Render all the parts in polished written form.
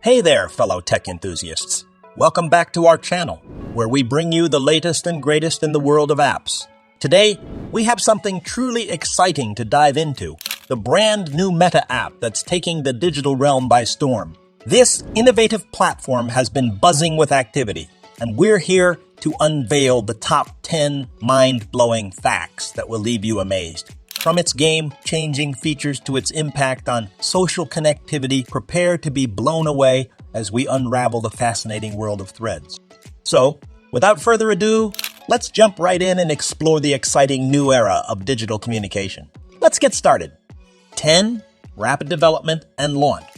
Hey there, fellow tech enthusiasts. Welcome back to our channel, where we bring you the latest and greatest in the world of apps. Today, we have something truly exciting to dive into, the brand new Meta app that's taking the digital realm by storm. This innovative platform has been buzzing with activity, and we're here to unveil the top 10 mind-blowing facts that will leave you amazed. From its game-changing features to its impact on social connectivity, prepare to be blown away as we unravel the fascinating world of Threads. So, without further ado, let's jump right in and explore the exciting new era of digital communication. Let's get started. 10. Rapid development and launch.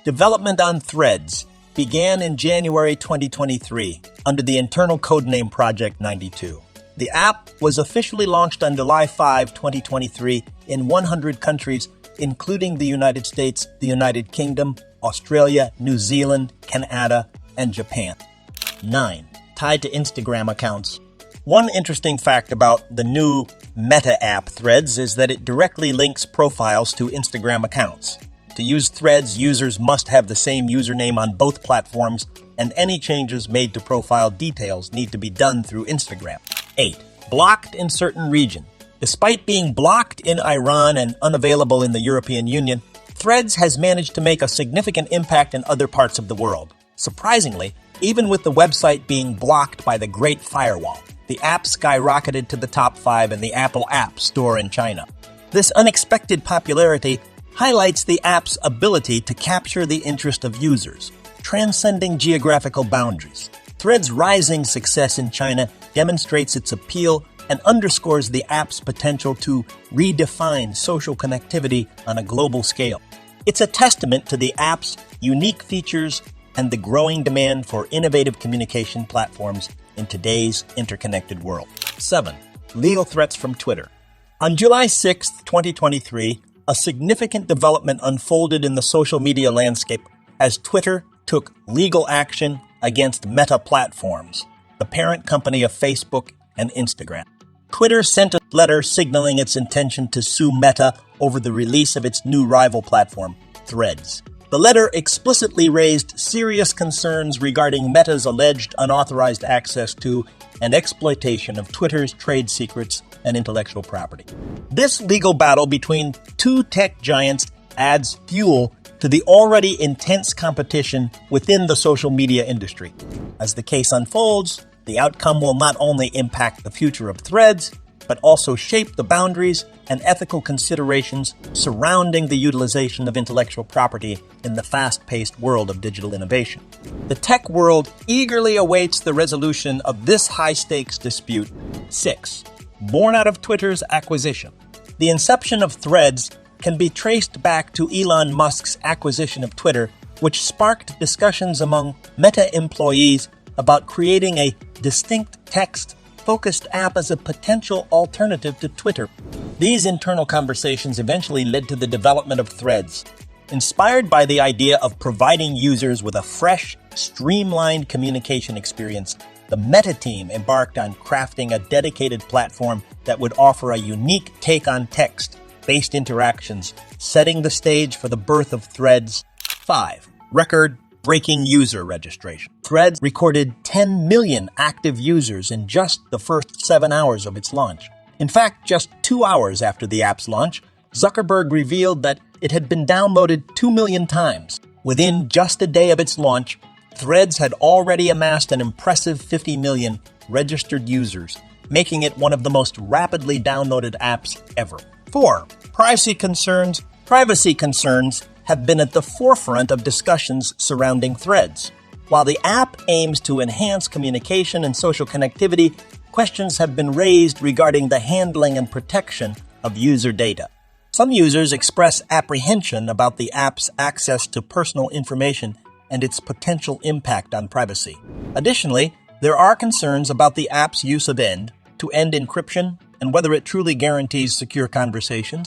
Development on Threads began in January 2023 under the internal codename Project 92. The app was officially launched on July 5, 2023 in 100 countries, including the United States, the United Kingdom, Australia, New Zealand, Canada, and Japan. 9. Tied to Instagram accounts. One interesting fact about the new Meta app Threads is that it directly links profiles to Instagram accounts. To use Threads, users must have the same username on both platforms, and any changes made to profile details need to be done through Instagram. 8. Blocked in certain regions. Despite being blocked in Iran and unavailable in the European Union, Threads has managed to make a significant impact in other parts of the world. Surprisingly, even with the website being blocked by the Great Firewall, the app skyrocketed to the top 5 in the Apple App Store in China. This unexpected popularity highlights the app's ability to capture the interest of users, transcending geographical boundaries. Threads' rising success in China demonstrates its appeal and underscores the app's potential to redefine social connectivity on a global scale. It's a testament to the app's unique features and the growing demand for innovative communication platforms in today's interconnected world. 7. Legal threats from Twitter. On July 6, 2023, a significant development unfolded in the social media landscape as Twitter took legal action against Meta Platforms, the parent company of Facebook and Instagram. Twitter sent a letter signaling its intention to sue Meta over the release of its new rival platform, Threads. The letter explicitly raised serious concerns regarding Meta's alleged unauthorized access to and exploitation of Twitter's trade secrets and intellectual property. This legal battle between two tech giants adds fuel to the already intense competition within the social media industry. As the case unfolds, the outcome will not only impact the future of Threads, but also shape the boundaries and ethical considerations surrounding the utilization of intellectual property in the fast-paced world of digital innovation. The tech world eagerly awaits the resolution of this high-stakes dispute. 6. Born out of Twitter's acquisition. The inception of Threads can be traced back to Elon Musk's acquisition of Twitter, which sparked discussions among Meta employees about creating a distinct text-focused app as a potential alternative to Twitter. These internal conversations eventually led to the development of Threads. Inspired by the idea of providing users with a fresh, streamlined communication experience, the Meta team embarked on crafting a dedicated platform that would offer a unique take on text-based interactions, setting the stage for the birth of Threads. 5. Record-breaking user registration. Threads recorded 10 million active users in just the first 7 hours of its launch. In fact, just 2 hours after the app's launch, Zuckerberg revealed that it had been downloaded 2 million times. Within just a day of its launch, Threads had already amassed an impressive 50 million registered users, making it one of the most rapidly downloaded apps ever. 4. Privacy concerns. Privacy concerns have been at the forefront of discussions surrounding Threads. While the app aims to enhance communication and social connectivity, questions have been raised regarding the handling and protection of user data. Some users express apprehension about the app's access to personal information and its potential impact on privacy. Additionally, there are concerns about the app's use of end-to-end encryption and whether it truly guarantees secure conversations.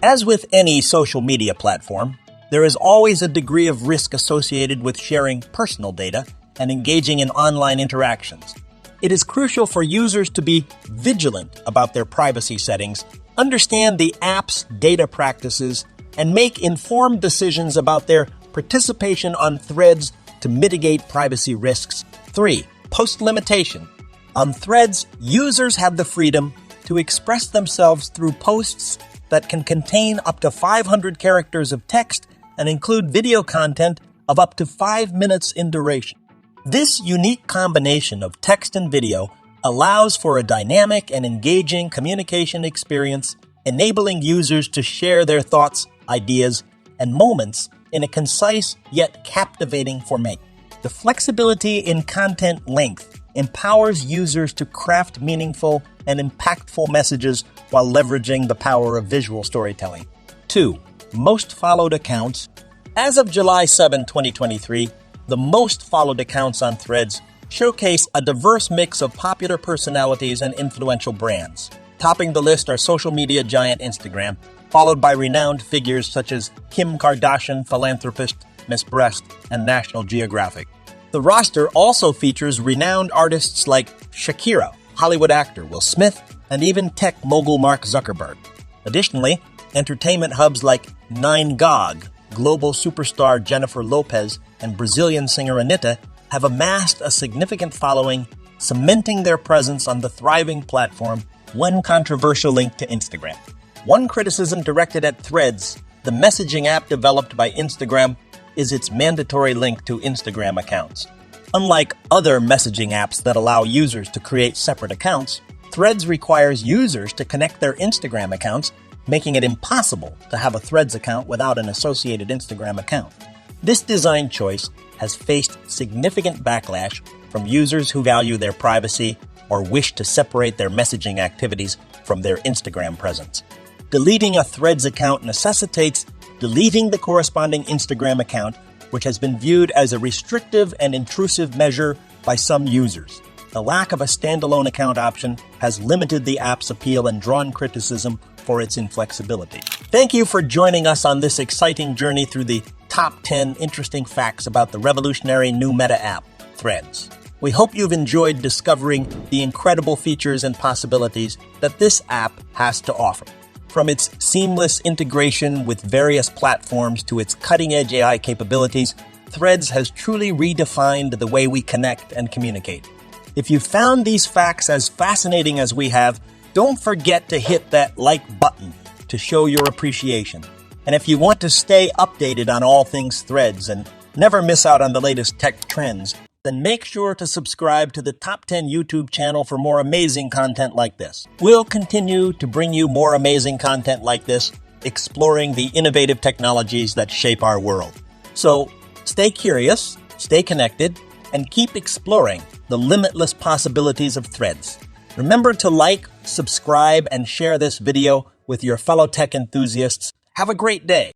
As with any social media platform, there is always a degree of risk associated with sharing personal data and engaging in online interactions. It is crucial for users to be vigilant about their privacy settings, understand the app's data practices, and make informed decisions about their participation on Threads to mitigate privacy risks. 3. Post limitation. On Threads, users have the freedom to express themselves through posts that can contain up to 500 characters of text and include video content of up to 5 minutes in duration. This unique combination of text and video allows for a dynamic and engaging communication experience, enabling users to share their thoughts, ideas, and moments in a concise yet captivating format. The flexibility in content length empowers users to craft meaningful and impactful messages while leveraging the power of visual storytelling. 2. Most followed accounts. As of July 7, 2023, the most followed accounts on Threads showcase a diverse mix of popular personalities and influential brands. Topping the list are social media giant Instagram, followed by renowned figures such as Kim Kardashian, philanthropist Miss Breast, and National Geographic. The roster also features renowned artists like Shakira, Hollywood actor Will Smith, and even tech mogul Mark Zuckerberg. Additionally, entertainment hubs like 9GAG, global superstar Jennifer Lopez, and Brazilian singer Anitta have amassed a significant following, cementing their presence on the thriving platform. One controversial link to Instagram. One criticism directed at Threads, the messaging app developed by Instagram, is its mandatory link to Instagram accounts. Unlike other messaging apps that allow users to create separate accounts, Threads requires users to connect their Instagram accounts, making it impossible to have a Threads account without an associated Instagram account. This design choice has faced significant backlash from users who value their privacy or wish to separate their messaging activities from their Instagram presence. Deleting a Threads account necessitates deleting the corresponding Instagram account, which has been viewed as a restrictive and intrusive measure by some users. The lack of a standalone account option has limited the app's appeal and drawn criticism for its inflexibility. Thank you for joining us on this exciting journey through the top 10 interesting facts about the revolutionary new meta app, Threads. We hope you've enjoyed discovering the incredible features and possibilities that this app has to offer. From its seamless integration with various platforms to its cutting-edge AI capabilities, Threads has truly redefined the way we connect and communicate. If you found these facts as fascinating as we have, don't forget to hit that like button to show your appreciation. And if you want to stay updated on all things Threads and never miss out on the latest tech trends, then make sure to subscribe to the Top 10 YouTube channel for more amazing content like this. We'll continue to bring you more amazing content like this, exploring the innovative technologies that shape our world. So stay curious, stay connected, and keep exploring the limitless possibilities of Threads. Remember to like, subscribe, and share this video with your fellow tech enthusiasts. Have a great day.